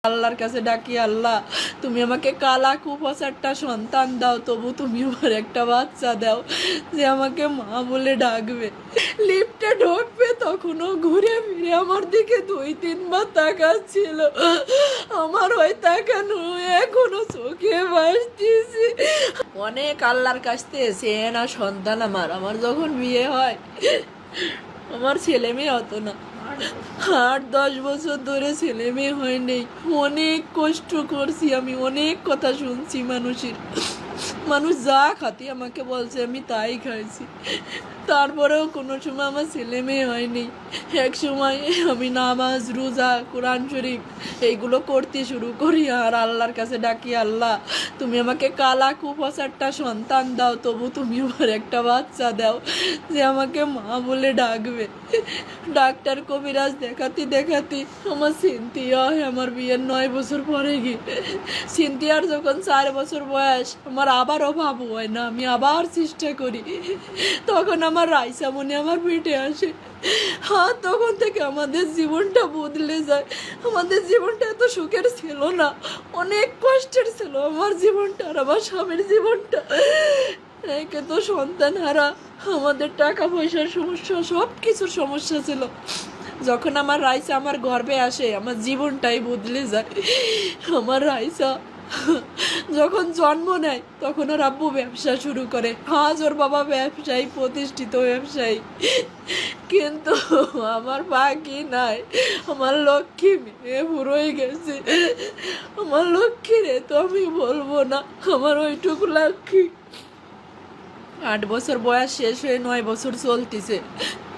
আল্লাহর কাছে ডাকি, আল্লাহ তুমি আমাকে কালা কুপোষারটা সন্তান দাও, তবু তুমি আমার একটা বাচ্চা দাও যে আমাকে মা বলে ডাকবে। লিফটে ঢুকবে তখনও ঘুরে ফিরে আমার দিকে 2-3 বার তাকাচ্ছিল। আমার ওই তাকানো এখনো চোখে ভাসতেছে। অনেক আল্লাহর কাছ থেকে চেয়ে না সন্তান আমার। আমার যখন বিয়ে হয় আমার ছেলে মেয়ে হতো না, 8-10 বছর ধরে ছেলে মেয়ে হয়নি। অনেক কষ্ট করছি আমি, অনেক কথা শুনছি মানুষের। মানুষ যা খাতি আমাকে বলছে আমি তাই খাইছি, তারপরেও কোনো সময় আমার ছেলে মেয়ে হয়নি। এক সময় আমি নামাজ রোজা কোরআন শরীফ এইগুলো করতে শুরু করি আর আল্লাহর কাছে ডাকি, আল্লাহ তুমি আমাকে কালা কুপোষারটা সন্তান দাও, তবু তুমি আমার একটা বাচ্চা দাও যে আমাকে মা বলে ডাকবে। ডাক্তার কবিরাজ দেখাতে আমার সিনথিয়া হয় আমার বিয়ের 9 বছর পরে গিয়ে। সিনথিয়ার যখন 4 বছর বয়স আমার আবারও বাবু হয় না, আমি আবার চেষ্টা করি। তখন আমার রাইসা মনে আমার পেটে আসে। হ্যাঁ, তখন থেকে আমাদের জীবনটা বদলে যায়। আমাদের জীবনটা এত সুখের ছিল না, অনেক কষ্টের ছিল আমার জীবনটা আর আমার স্বামীর জীবনটা। একে তো সন্তান হারা, আমাদের টাকা পয়সার সমস্যা, সব কিছুর সমস্যা ছিল। যখন আমার রাইসা আমার গর্ভে আসে আমার জীবনটাই বদলে যায়। আমার রাইসা যখন জন্ম নেয় তখন ওর আব্বু ব্যবসা শুরু করে। আজ ওর বাবা ব্যবসায়ী, প্রতিষ্ঠিত ব্যবসায়ী, কিন্তু আমার বাকি নাই। আমার লক্ষ্মী মেয়ে বুড়োই গেছে। আমার লক্ষ্মী রে তো আমি বলবো না, আমার ওইটুকু লক্ষ্মী। 8 বছর বয়স শেষ হয়ে 9 বছর চলতেছে।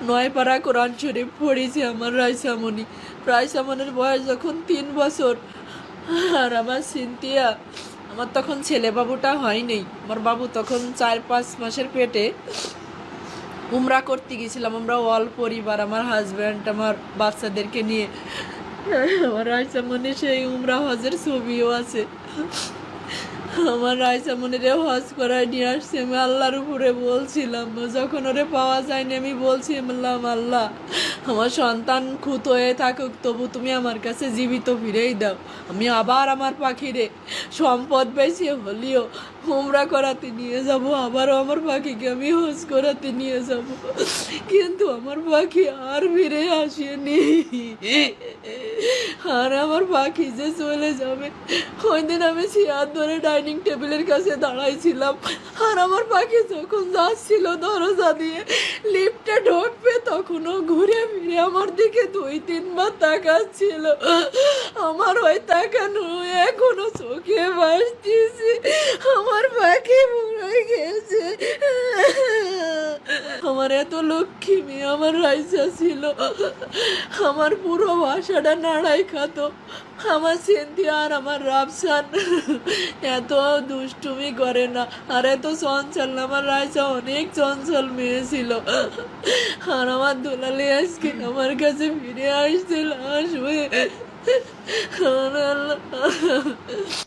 9 পারা কোরআন শরীফ পড়েছে আমার রাইসামণি। রাইসামণির বয়স যখন 3 বছর আর আমার সিনথিয়া, আমার তখন ছেলে বাবুটা হয়নি। আমার বাবু তখন 4-5 মাসের পেটে। উমরা করতে গেছিলাম আমরা অল পরিবার, আমার হাজব্যান্ড আমার বাচ্চাদেরকে নিয়ে। আমার রাইসামণি সেই উমরা হজের ছবিও আছে। আমার রাইসামণিরে হজ করায় নিয়ে আসছে। আমি আল্লাহর উপরে বলছিলাম, যখন ওরে পাওয়া যায়নি আমি বলছিলাম, আল্লাহ আমার সন্তান খুঁত হয়ে থাকুক, তবু তুমি আমার কাছে জীবিত ফিরেই দাও। আমি আবার আমার পাখিরে সম্পদ বেশি হলেও উমরা করাতে নিয়ে যাব, আবারও আমার পাখিকে আমি হজ করাতে নিয়ে যাব। কিন্তু আমার পাখি আর ফিরে আসেনি। আর আমার পাখি যে চলে যাবে, ওই দিন আমি চেয়ার ধরে ডাইনিং টেবিলের কাছে দাঁড়াইছিলাম আর আমার পাখি যখন যাচ্ছিল দরজা দিয়ে লিফটে ঢুকবে তখনও ঘুরে ফিরে আমার দিকে 2-3 বার তাকাচ্ছিল। আমার ওই তাকানো এখনো চোখে ভাসতেছে। আমার পাখি মরে গেছে। আমার এত লক্ষ্মী মেয়ে আমার রাইসা ছিল। আমার পুরো বাসাটা নাড়াই খাতো। আমার সিনথিয়া আর আমার রাফসান এত দুষ্টুমি করে না আর এত চঞ্চল না। আমার রাইসা অনেক চঞ্চল মেয়ে ছিল। আর আমার দুলালি আজকে আমার কাছে ফিরে আসছিল আসবে।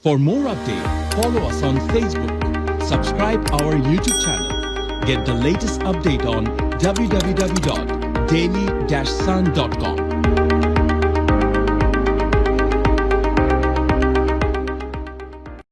For more updates, follow us on Facebook, subscribe our YouTube channel, get the latest update on www.daily-sun.com.